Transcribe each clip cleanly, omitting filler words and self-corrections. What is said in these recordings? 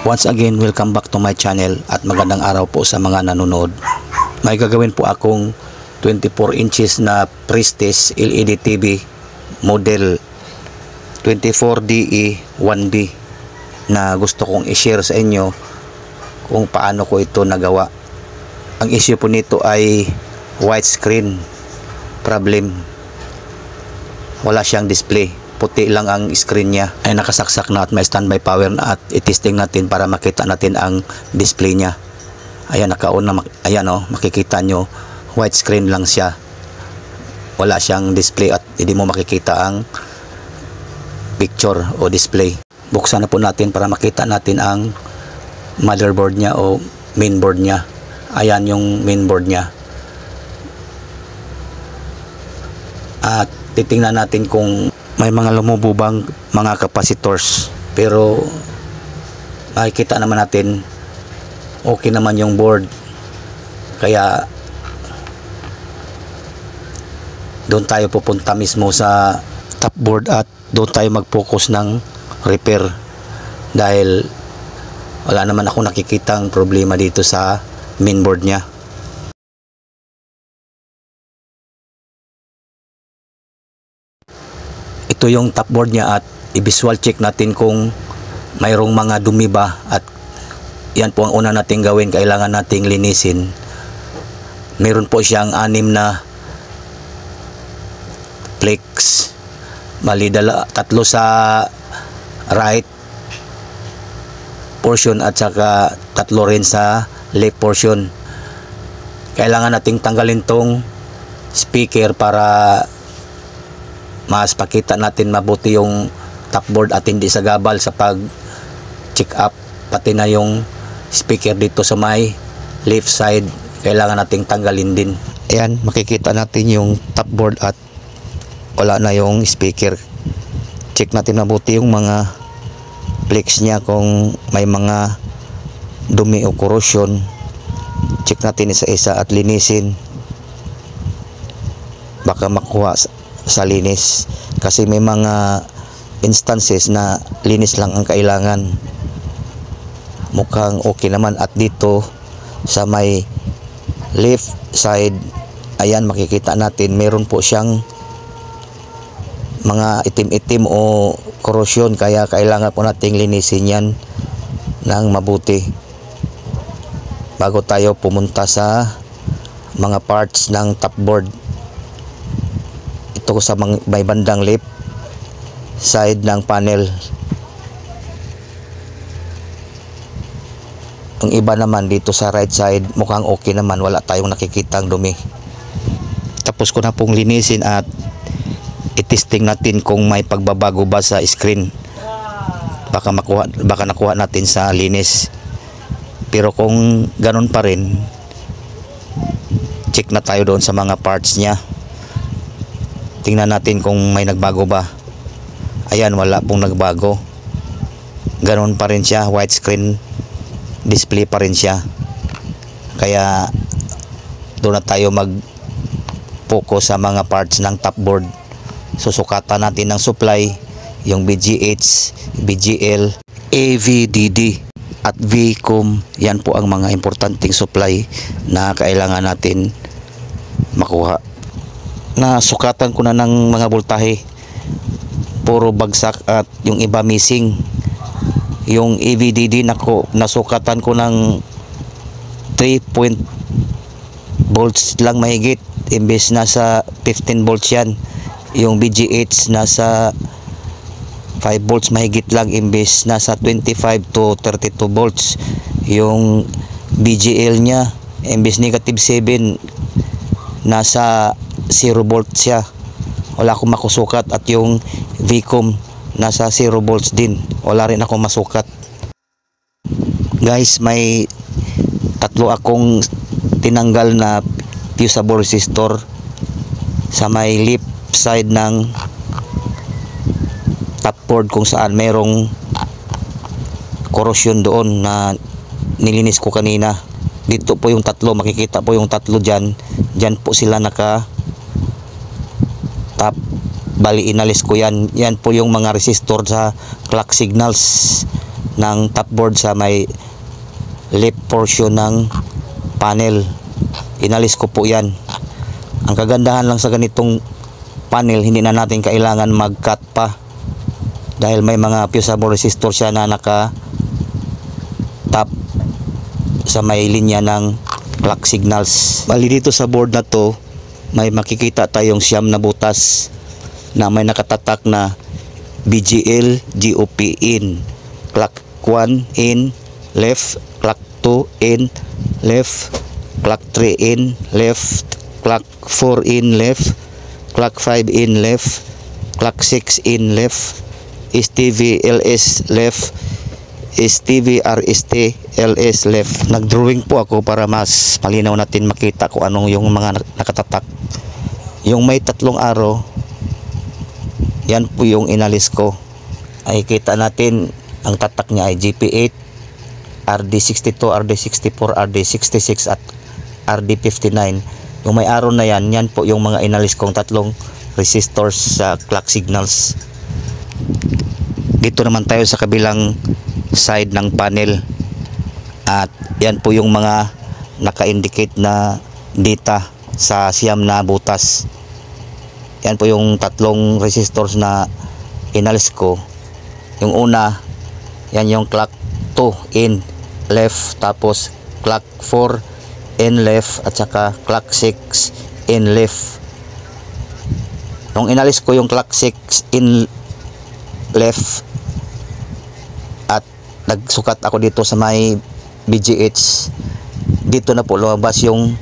Once again, welcome back to my channel at magandang araw po sa mga nanonood. May gagawin po akong 24 inches na Prestige LED TV model 24DE 1B na gusto kong i-share sa inyo kung paano ko ito nagawa. Ang issue po nito ay widescreen problem. Wala siyang display. Puti lang ang screen niya, ay nakasaksak na at may standby power na, at i-testing natin para makita natin ang display niya. Ayan, naka-on na, ayan o, makikita nyo, widescreen lang siya, wala siyang display at hindi mo makikita ang picture o display. Buksan na po natin para makita natin ang motherboard niya o mainboard niya. Ayan yung mainboard niya, at titingnan natin kung may mga lumububang mga capacitors, pero makikita naman natin okay naman yung board, kaya doon tayo pupunta mismo sa top board at doon tayo mag-focus ng repair, dahil wala naman ako nakikitang problema dito sa mainboard niya. Ito yung top board niya at i-visual check natin kung mayroong mga dumi ba, at yan po ang una nating gawin. Kailangan nating linisin. Meron po siyang 6 na flakes, mali 3 sa right portion at saka 3 rin sa left portion. Kailangan nating tanggalin tong speaker para mas pakita natin mabuti yung top board at hindi sa gabal sa pag check up. Pati na yung speaker dito sa may left side, kailangan nating tanggalin din. Ayan, makikita natin yung top board at wala na yung speaker. Check natin mabuti yung mga flakes niya, kung may mga dumi o corrosion. Check natin isa-isa at linisin, baka makuha sa linis, kasi may mga instances na linis lang ang kailangan. Mukhang okay naman. At dito sa may left side, ayan, makikita natin meron po siyang mga itim-itim o corrosion, kaya kailangan po nating linisin yan ng mabuti bago tayo pumunta sa mga parts ng top board. Ito sa may bandang left side ng panel. Ang iba naman dito sa right side, mukhang okay naman, wala tayong nakikitang dumi. Tapos ko na pong linisin at i-testing natin kung may pagbabago ba sa screen. Baka nakuha natin sa linis. Pero kung ganun pa rin, check na tayo doon sa mga parts niya. Tingnan natin kung may nagbago ba. Ayan, wala pong nagbago. Ganun pa rin siya, widescreen display pa rin siya. Kaya doon na tayo mag-focus sa mga parts ng top board. Susukatan natin ng supply, yung BGH, BGL, AVDD at VCOM. Yan po ang mga importanteng supply na kailangan natin makuha. Nasukatan ko na ng mga voltahe, puro bagsak at yung iba missing. Yung AVDD nasukatan ko ng 3 volts lang mahigit, imbes nasa 15 volts yan. Yung BGH nasa 5 volts mahigit lang, imbes nasa 25 to 32 volts. Yung BGL nya, imbes negative 7, nasa 0 volts siya, wala akong makusukat. At yung VCOM nasa 0 volts din, wala rin akong masukat. Guys, may 3 akong tinanggal na fusible resistor sa may left side ng top board, kung saan merong corrosion doon na nilinis ko kanina. Dito po yung 3, makikita po yung 3 dyan. Dyan po sila naka top. Bali, inalis ko yan. Yan po yung mga resistor sa clock signals ng top board sa may left portion ng panel. Inalis ko po yan. Ang kagandahan lang sa ganitong panel, hindi na natin kailangan mag-cut pa dahil may mga fusible resistor siya na naka top sa may linya ng clock signals. Bali dito sa board na to, may makikita tayong siyam na butas na may nakatatak na BGL GOP in, clock 1 in left, clock 2 in left, clock 3 in left, clock 4 in left, clock 5 in left, clock 6 in left, STV LS left, STV RST LS left. Nagdrawing po ako para mas malinaw natin makita kung anong yung mga nakatatak. Yung may tatlong arrow, yan po yung inalis ko. Ay kita natin ang tatak niya ay GP8, RD62, RD64, RD66 at RD59. Yung may arrow na yan, yan po yung mga inalis kong tatlong resistors sa clock signals. Dito naman tayo sa kabilang side ng panel. At yan po yung mga naka-indicate na data sa siyam na butas. Yan po yung tatlong resistors na inalis ko. Yung una, yan yung clock 2 in left, tapos clock 4 in left, at saka clock 6 in left. Nung inalis ko yung clock 6 in left at nagsukat ako dito sa may BGH, dito na po lumabas yung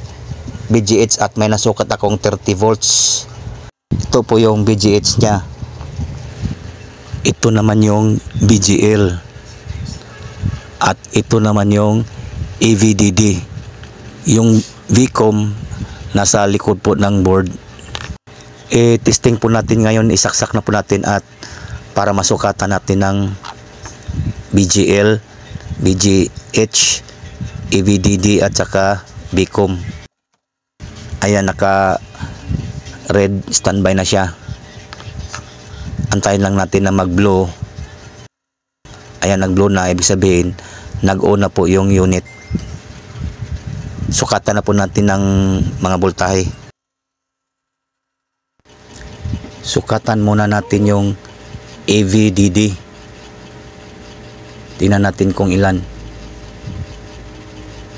BGH at may nasukat akong 30 volts. Ito po yung BGH nya. Ito naman yung BGL. At ito naman yung EVDD. Yung VCOM nasa likod po ng board. Testing po natin ngayon, isaksak na po natin at para masukatan natin ng BGL, BGH, EVDD at saka VCOM. Ayan, naka red standby na siya. Antayin lang natin na mag-blow. Ayan, nag-blow na, ibig sabihin nag-on na po yung unit. Sukatan na po natin ng mga voltahe. Sukatan muna natin yung EVDD. Tingnan natin kung ilan.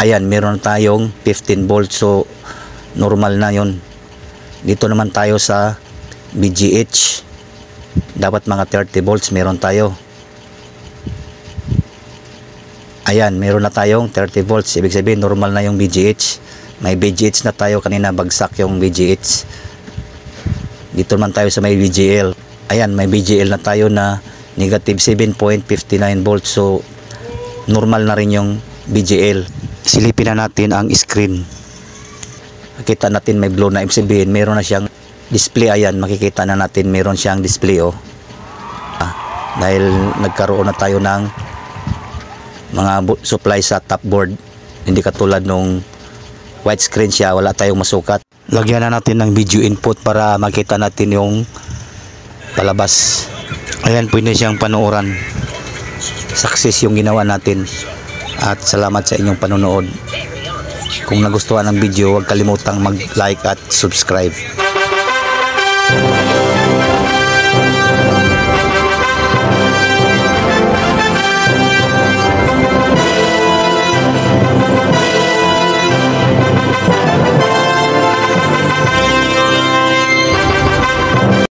Ayan, meron tayong 15 volts, so normal na yon. Dito naman tayo sa BGH, dapat mga 30 volts meron tayo. Ayan, meron na tayong 30 volts, ibig sabihin normal na yung BGH. May BGH na tayo, kanina bagsak yung BGH. Dito naman tayo sa may BGL. Ayan, may BGL na tayo na negative 7.59 volts, so normal na rin yung BGL. Silipin na natin ang screen. Makita natin may blow na, ibig sabihin meron na siyang display. Ayan, makikita na natin meron siyang display, oh. Dahil nagkaroon na tayo ng mga supply sa top board, hindi katulad nung white screen siya, wala tayong masukat. Lagyan na natin ng video input para makita natin yung palabas. Ayan, pwede siyang panooran. Success yung ginawa natin at salamat sa inyong panonood. Kung nagustuhan ang video, huwag kalimutang mag-like at subscribe.